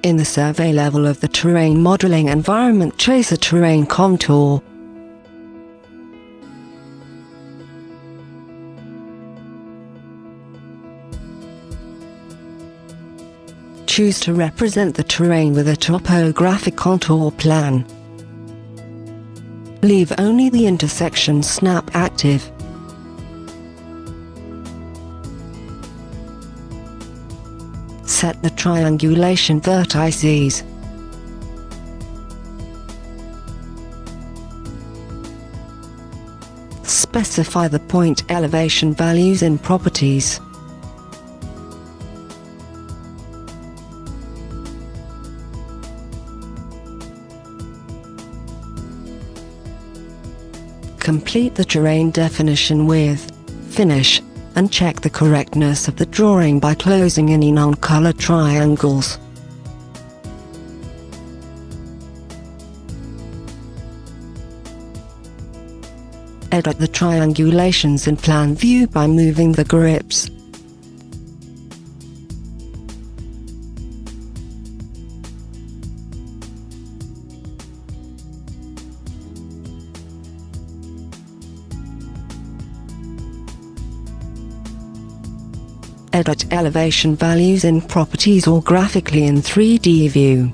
In the survey level of the terrain modeling environment, trace a terrain contour. Choose to represent the terrain with a topographic contour plan. Leave only the intersection snap active. Set the triangulation vertices. Specify the point elevation values in properties. Complete the terrain definition with Finish, and check the correctness of the drawing by closing any non-color triangles. Edit the triangulations in plan view by moving the grips. Edit elevation values in properties or graphically in 3D view.